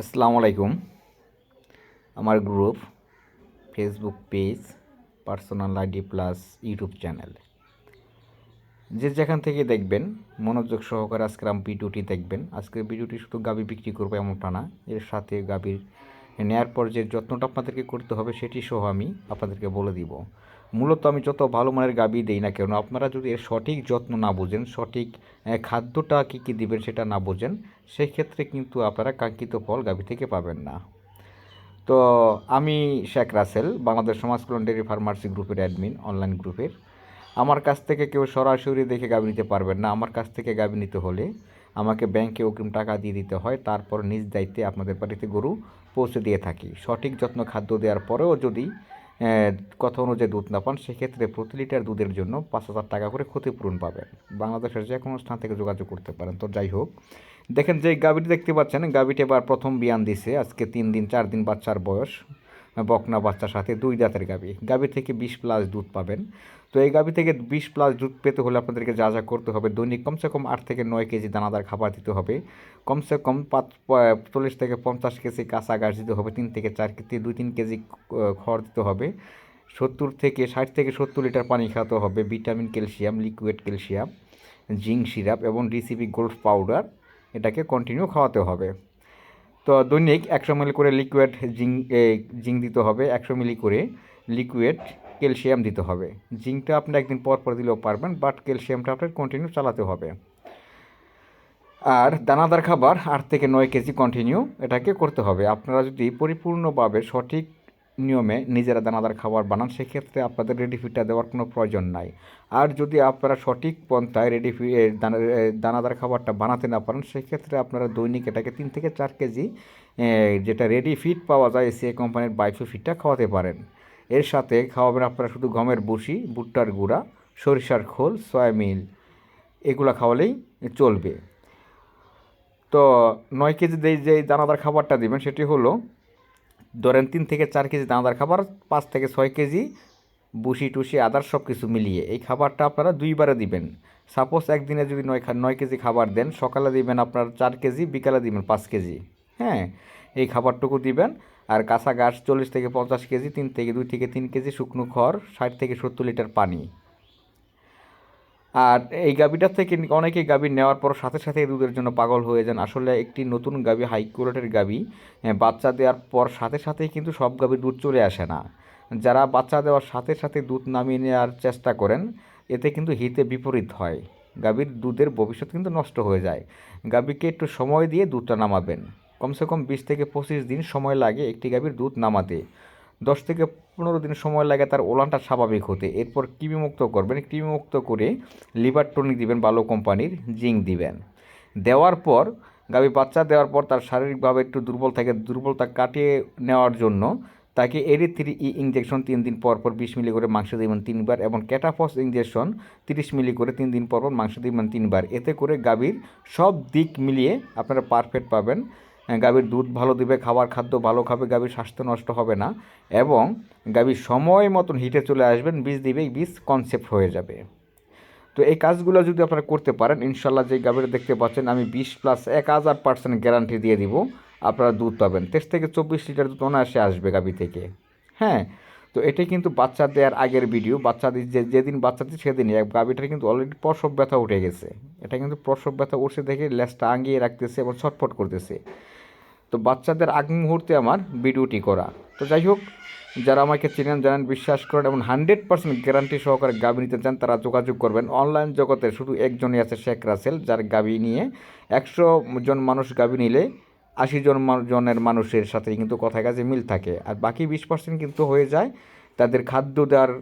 আসসালামু আলাইকুম। আমার group, Facebook page, personal ID plus YouTube channel, যে যেখান থেকে দেখবেন মনোযোগ সহকারে আজকের ভিডিওটি দেখবেন। আজকের ভিডিওটি শুধু গাভী বিক্রি করবো এমনটা না, এর সাথে গাভীর নেয়ার পর যে যত্নটা আপনাদেরকে করতে হবে সেটি সহ আমি আপনাদেরকে বলে দিব। মূলত আমি যত ভালো মানের গাভী দেই না কেন, আপনারা যদি এর সঠিক যত্ন না বোঝেন, সঠিক খাদ্যটা কী কী দিবেন সেটা না বোঝেন, সেই ক্ষেত্রে কিন্তু আপনারা কাঙ্ক্ষিত ফল গাভী থেকে পাবেন না। তো আমি শেখ রাসেল, বাংলাদেশ সমাজ কল্যাণ ডেয়ারি ফার্মাসি গ্রুপের অ্যাডমিন, অনলাইন গ্রুপের। আমার কাছ থেকে কেউ সরাসরি দেখে গাভী নিতে পারবেন না। আমার কাছ থেকে গাভী নিতে হলে আমাকে ব্যাংকে অগ্রিম টাকা দিয়ে দিতে হয়, তারপর নিজ দায়িত্বে আপনাদের বাড়িতে গরু পৌঁছে দিয়ে থাকি। সঠিক যত্ন খাদ্য দেওয়ার পরেও যদি কথা অনুযায়ী দুধ না পান, সেক্ষেত্রে প্রতি লিটার দুধের জন্য 5,000 টাকা করে ক্ষতিপূরণ পাবেন। বাংলাদেশের যে কোনো স্থান থেকে যোগাযোগ করতে পারেন। তো যাই হোক, দেখেন যে গাভীটি দেখতে পাচ্ছেন, গাভীটি এবার প্রথম বিয়ান দিছে। আজকে 3 দিন 4 দিন বাচ্চার বয়স, বকনা বাচ্চার সাথে 2 দাঁতের গাভী। গাভী থেকে 20+ দুধ পাবেন। তো এই গাভী থেকে 20+ দুধ পেতে হলে আপনাদেরকে যা যা করতে হবে, দৈনিক কমসে কম 8 থেকে 9 কেজি দানাদার খাবার দিতে হবে। কমসে কম 40 থেকে 50 কেজি কাঁচা ঘাস দিতে হবে। 3 থেকে 4 কেজি 2-3 কেজি খড় দিতে হবে। 60 থেকে 70 লিটার পানি খাওয়াতে হবে। Vitamin, calcium, liquid calcium, zinc syrup এবং ডিসিপি গোল্ড পাউডার এটাকে কন্টিনিউ খাওয়াতে হবে। তো দৈনিক 100 মিলি করে লিকুইড জিঙ্ক দিতে হবে, 100 মিলি করে লিকুইড ক্যালসিয়াম দিতে হবে। জিঙ্কটা আপনি একদিন পর পর দিলেও পারবেন, বাট ক্যালসিয়ামটা আপনার কন্টিনিউ চালাতে হবে। আর দানাদার খাবার 8 থেকে 9 কেজি কন্টিনিউ এটাকে করতে হবে। আপনারা যদি পরিপূর্ণভাবে সঠিক নিয়মে নিজেরা দানাদার খাবার বানান, সেক্ষেত্রে আপনাদের রেডি ফিডটা দেওয়ার কোনো প্রয়োজন নাই। আর যদি আপনারা সঠিক পন্থায় দানাদার খাবারটা বানাতে না পারেন, সেক্ষেত্রে আপনারা দৈনিক এটাকে 3 থেকে 4 কেজি যেটা রেডি ফিড পাওয়া যায় সে কোম্পানির বায়োফ্লো ফিডটা খাওয়াতে পারেন। এর সাথে খাওয়াবেন আপনারা শুধু গমের ভুসি, ভুট্টার গুঁড়া, সরিষার খোল, সয়াবিন, এগুলো খাওয়ালেই চলবে। তো 9 কেজি যে দানাদার খাবারটা দিবেন সেটি হলো, ধরেন 3 থেকে 4 কেজি দানাদার খাবার, 5 থেকে 6 কেজি বুসি টুসি আদার সব কিছু মিলিয়ে এই খাবারটা আপনারা 2বারে দিবেন। সাপোজ একদিনে যদি 9 কেজি খাবার দেন, সকালে দিবেন আপনার 4 কেজি, বিকালে দিবেন 5 কেজি। হ্যাঁ, এই খাবারটুকু দিবেন। আর কাঁচা ঘাস 40 থেকে 50 কেজি, 2 থেকে 3 কেজি শুকনো খড়, 60 থেকে 70 লিটার পানি। আর এই গাভীটার থেকে অনেকেই গাভী নেওয়ার পর সাথে সাথে দুধের জন্য পাগল হয়ে যান। আসলে একটি নতুন গাভী, হাই কোয়ালিটির গাভী, বাচ্চা দেওয়ার পর সাথে সাথেই কিন্তু সব গাভীর দুধ চলে আসে না। যারা বাচ্চা দেওয়ার সাথে সাথে দুধ নামিয়ে নেওয়ার চেষ্টা করেন, এতে কিন্তু হিতে বিপরীত হয়। গাভীর দুধের ভবিষ্যৎ কিন্তু নষ্ট হয়ে যায়। গাভীকে একটু সময় দিয়ে দুধটা নামাবেন। কমসে কম 20 থেকে 25 দিন সময় লাগে একটি গাভীর দুধ নামাতে। 10 থেকে 15 দিন সময় লাগে তার ওলানটা স্বাভাবিক হতে। এরপর কৃমিমুক্ত করবেন। কৃমিমুক্ত করে লিভার টনিক দিবেন, ভালো কোম্পানির জিঙ্ক দিবেন। দেওয়ার পর গাভী বাচ্চা দেওয়ার পর তার শারীরিকভাবে একটু দুর্বল থাকে, দুর্বলতা কাটিয়ে নেওয়ার জন্য তাকে এরি3 ইঞ্জেকশন 3 দিন পর পর 20 মিলি করে মাংস দিবেন 3বার, এবং ক্যাটাফস ইঞ্জেকশন 30 মিলি করে 3 দিন পর পর মাংস দিবেন 3বার। এতে করে গাভীর সব দিক মিলিয়ে আপনারা পারফেক্ট পাবেন। গাভীর দুধ ভালো দিবে, খাদ্য ভালো খাবে, গাভীর স্বাস্থ্য নষ্ট হবে না, এবং গাভীর সময় মতন হিটে চলে আসবেন, বীজ দিবে, বীজ কনসেপ্ট হয়ে যাবে। তো এই কাজগুলো যদি আপনারা করতে পারেন, ইনশাল্লাহ যে গাভীটা দেখতে পাচ্ছেন, আমি 20+ 1000% গ্যারান্টি দিয়ে দিব আপনারা দুধ পাবেন। 23 থেকে 24 লিটার দুধ অনায়াসে আসবে গাভী থেকে। হ্যাঁ, তো এটাই কিন্তু বাচ্চা দেওয়ার আগের ভিডিও। বাচ্চা যেদিন বাচ্চা দিচ্ছে সেদিনই গাভীটার কিন্তু অলরেডি প্রসব ব্যথা উঠে গেছে। এটা কিন্তু প্রসব ব্যথা উঠছে দেখে লেজটা আঙ্গিয়ে রাখতেছে এবং ছটফট করতেছে। তো বাচ্চাদের আগ মুহূর্তে আমার ভিডিওটি করা। তো যাই হোক, যারা আমাকে চেনেন, জানেন, বিশ্বাস করেন এবং 100% গ্যারান্টি সহকারে গাভী নিতে চান, তারা যোগাযোগ করবেন। অনলাইন জগতে শুধু একজনই আছে, শেখ রাসেল, যার গাভী নিয়ে 100 জন মানুষ গাভী নিলে 80 জনের মানুষের সাথে কিন্তু কথায় কাজে মিল থাকে। আর বাকি 20% কিন্তু হয়ে যায় তাদের খাদ্য দেওয়ার